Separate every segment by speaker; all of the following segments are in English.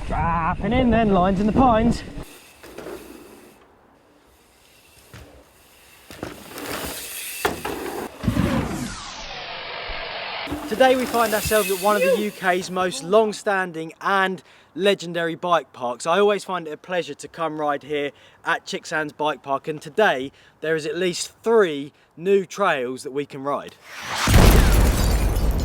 Speaker 1: Dropping in then, lines in the pines. Today we find ourselves at one of the UK's most long-standing and legendary bike parks. I always find it a pleasure to come ride here at Chicksands Bike Park, and today there is at least 3 new trails that we can ride.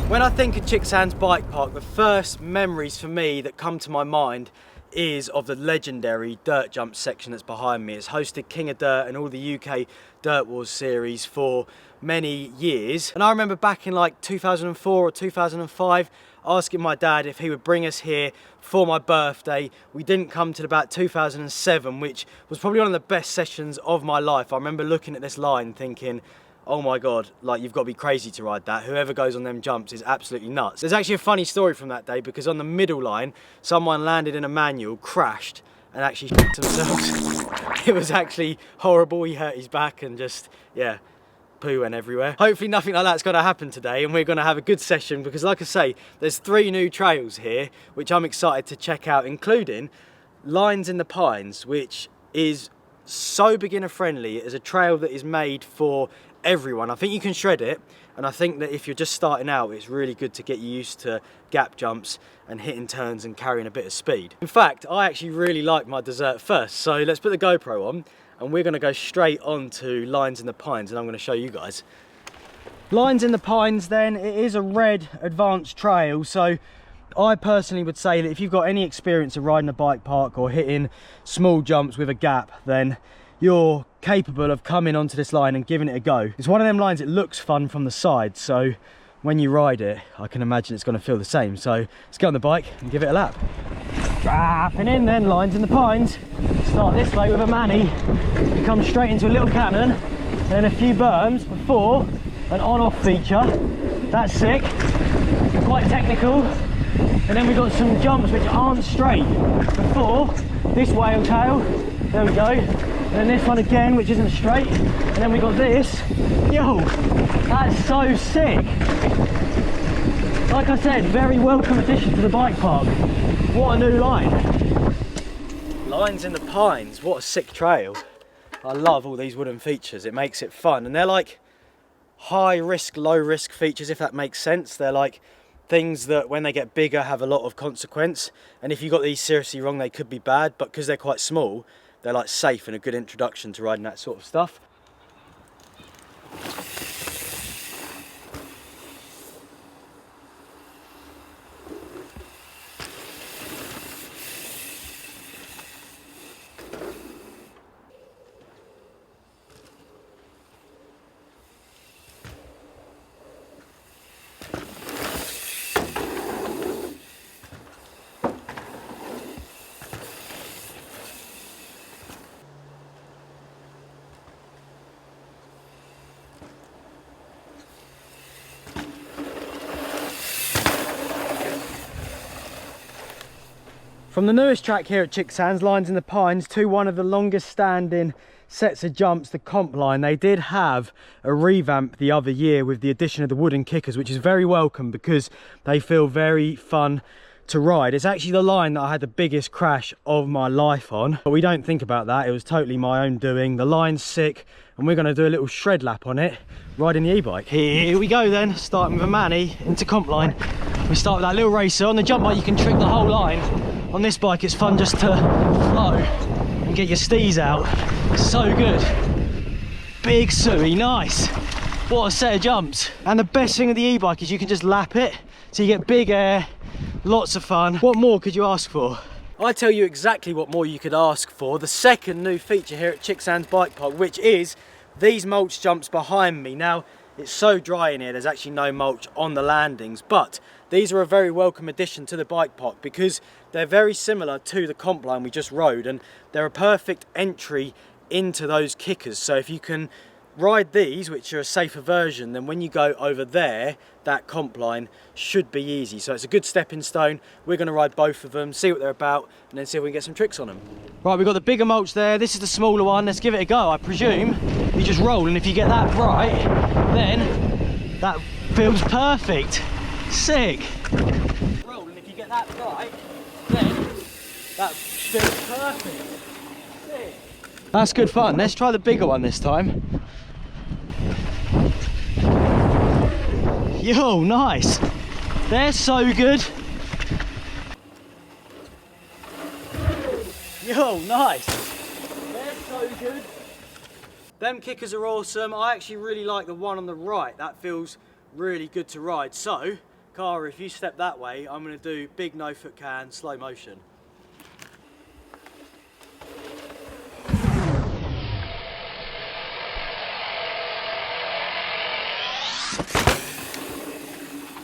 Speaker 1: When I think of Chicksands Bike Park, the first memories for me that come to my mind is of the legendary dirt jump section that's behind me. It's hosted King of Dirt and all the UK Dirt Wars series for many years. And I remember back in like 2004 or 2005 asking my dad if he would bring us here for my birthday. We didn't come till about 2007, which was probably one of the best sessions of my life. I remember looking at this line thinking, oh my God, like you've got to be crazy to ride that. Whoever goes on them jumps is absolutely nuts. There's actually a funny story from that day because on the middle line, someone landed in a manual, crashed, and actually shit themselves. It was actually horrible. He hurt his back and just, yeah, poo went everywhere. Hopefully nothing like that's going to happen today, and we're going to have a good session because, like I say, there's 3 new trails here which I'm excited to check out, including Lines in the Pines, which is so beginner friendly. It is a trail that is made for everyone. I think you can shred it, and I think that if you're just starting out, it's really good to get you used to gap jumps and hitting turns and carrying a bit of speed. In fact, I actually really like my dessert first, so let's put the GoPro on and we're going to go straight on to Lines in the Pines, and I'm going to show you guys. Lines in the Pines then, it is a red advanced trail, so I personally would say that if you've got any experience of riding a bike park or hitting small jumps with a gap, then you're capable of coming onto this line and giving it a go. It's one of them lines, it looks fun from the side, so when you ride it, I can imagine it's going to feel the same. So let's get on the bike and give it a lap. Dropping in then, Lines in the Pines. Start this way with a mani. You come straight into a little cannon, and then a few berms before an on-off feature. That's sick, quite technical. And then we've got some jumps which aren't straight before this whale tail. There we go. And then this one again, which isn't straight. And then we got this. Yo, that's so sick. Like I said, very welcome addition to the bike park. What a new line. Lines in the Pines, what a sick trail. I love all these wooden features. It makes it fun. And they're like high risk, low risk features, if that makes sense. They're like things that when they get bigger have a lot of consequence. And if you got these seriously wrong, they could be bad. But because they're quite small, they're like safe and a good introduction to riding that sort of stuff. From the newest track here at Chicksands, Lines in the Pines, to one of the longest standing sets of jumps, the comp line. They did have a revamp the other year with the addition of the wooden kickers, which is very welcome because they feel very fun to ride. It's actually the line that I had the biggest crash of my life on, but we don't think about that. It was totally my own doing. The line's sick, and we're going to do a little shred lap on it, riding the e-bike. Here we go then, starting with a mani into comp line. We start with that little racer. On the jump bike you can trick the whole line. On this bike it's fun just to flow and get your stees out. So good. Big suey, nice. What a set of jumps. And the best thing of the e-bike is you can just lap it, so you get big air, lots of fun. What more could you ask for? I tell you exactly what more you could ask for. The second new feature here at Chicksands Bike Park, which is these mulch jumps behind me. Now, it's so dry in here, there's actually no mulch on the landings, but these are a very welcome addition to the bike park because they're very similar to the comp line we just rode, and they're a perfect entry into those kickers. So if you can ride these, which are a safer version, then when you go over there, that comp line should be easy. So it's a good stepping stone. We're going to ride both of them, see what they're about, and then see if we can get some tricks on them. Right, we've got the bigger mulch there. This is the smaller one. Let's give it a go. I presume you just roll, and if you get that right, then that feels perfect. Sick. Roll, and if you get that right, then That feels perfect. Sick. That's good fun. Let's try the bigger one this time. Yo, nice. They're so good. Yo, nice. They're so good. Them kickers are awesome. I actually really like the one on the right. That feels really good to ride. So, Cara, if you step that way, I'm going to do big no foot can, slow motion.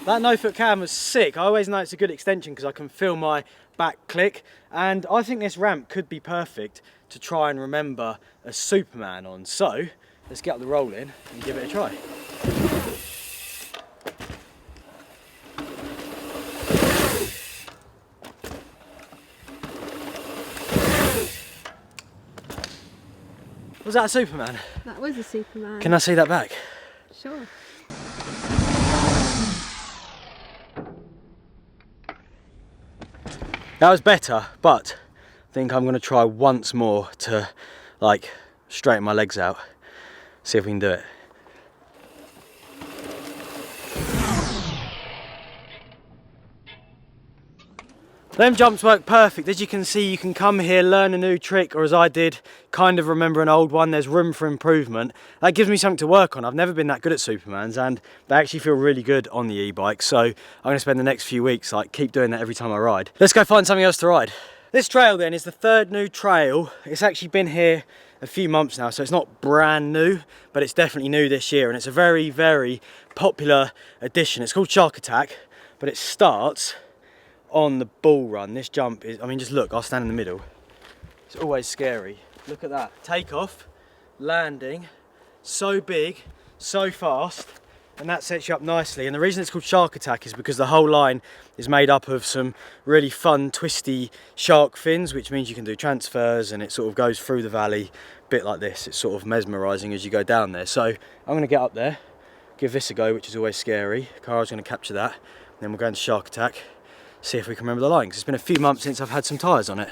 Speaker 1: That no foot can was sick. I always know it's a good extension because I can feel my back click, and I think this ramp could be perfect to try and remember a Superman on. So let's get up the roll in and give it a try. Was that a Superman?
Speaker 2: That was a Superman.
Speaker 1: Can I see that back?
Speaker 2: Sure.
Speaker 1: That was better, but I think I'm going to try once more to like straighten my legs out, see if we can do it. Them jumps work perfect. As you can see, you can come here, learn a new trick, or as I did, kind of remember an old one. There's room for improvement. That gives me something to work on. I've never been that good at Supermans, and they actually feel really good on the e-bike. So I'm going to spend the next few weeks, like, keep doing that every time I ride. Let's go find something else to ride. This trail then is the third new trail. It's actually been here a few months now, so it's not brand new, but it's definitely new this year, and it's a very, very popular addition. It's called Shark Attack, but it starts on the bull run. This jump is, I mean, just look, I'll stand in the middle. It's always scary. Look at that. Takeoff, landing, so big, so fast, and that sets you up nicely. And the reason it's called Shark Attack is because the whole line is made up of some really fun, twisty shark fins, which means you can do transfers, and it sort of goes through the valley, a bit like this. It's sort of mesmerising as you go down there. So I'm going to get up there, give this a go, which is always scary. Cara's going to capture that, and then we'll go into Shark Attack, see if we can remember the line, because it's been a few months since I've had some tyres on it.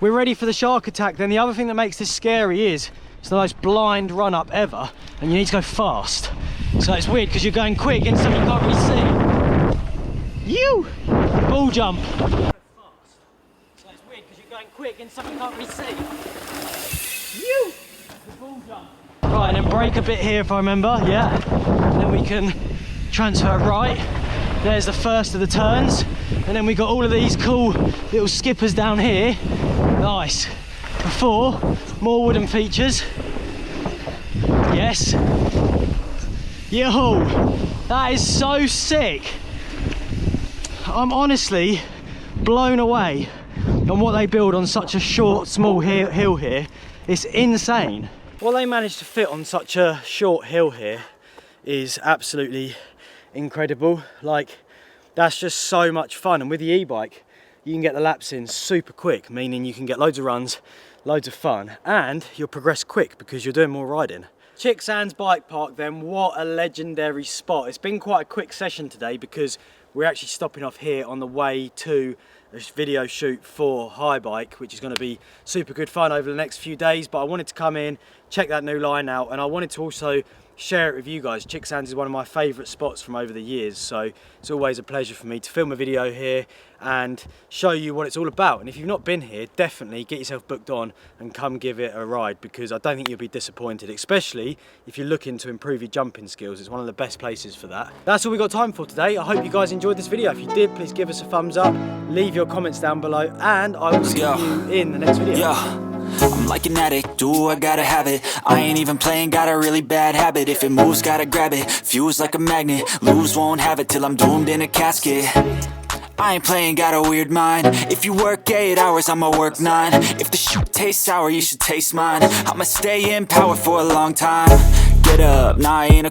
Speaker 1: We're ready for the Shark Attack. Then the other thing that makes this scary is it's the most blind run up ever, and you need to go fast. So it's weird because you're going quick in something you can't really see. You! Ball jump. So it's weird because you're going quick in something you can't really see. You! The ball jump. Right, and then brake a bit here if I remember, yeah. And then we can transfer right. There's the first of the turns, and then we got all of these cool little skippers down here. Nice. Before, more wooden features. Yes. Yo, that is so sick. I'm honestly blown away on what they build on such a short, small hill here. It's insane. What they managed to fit on such a short hill here is absolutely incredible. Like, that's just so much fun. And with the e-bike, you can get the laps in super quick, meaning you can get loads of runs, loads of fun, and you'll progress quick because you're doing more riding. Chicksands Bike Park then, what a legendary spot. It's been quite a quick session today because we're actually stopping off here on the way to a video shoot for Haibike, which is going to be super good fun over the next few days. But I wanted to come in, check that new line out, and I wanted to also share it with you guys. Chicksands is one of my favourite spots from over the years, so it's always a pleasure for me to film a video here and show you what it's all about. And if you've not been here, definitely get yourself booked on and come give it a ride, because I don't think you'll be disappointed, especially if you're looking to improve your jumping skills. It's one of the best places for that. That's all we got time for today. I hope you guys enjoyed this video. If you did, please give us a thumbs up, leave your comments down below, and I will see you in the next video.
Speaker 3: I'm like an addict, do I gotta have it. I ain't even playing, got a really bad habit. If it moves, gotta grab it, fuse like a magnet. Lose, won't have it till I'm doomed in a casket. I ain't playing, got a weird mind. If you work 8 hours, I'ma work 9. If the shit tastes sour, you should taste mine. I'ma stay in power for a long time. Get up, nah, I ain't a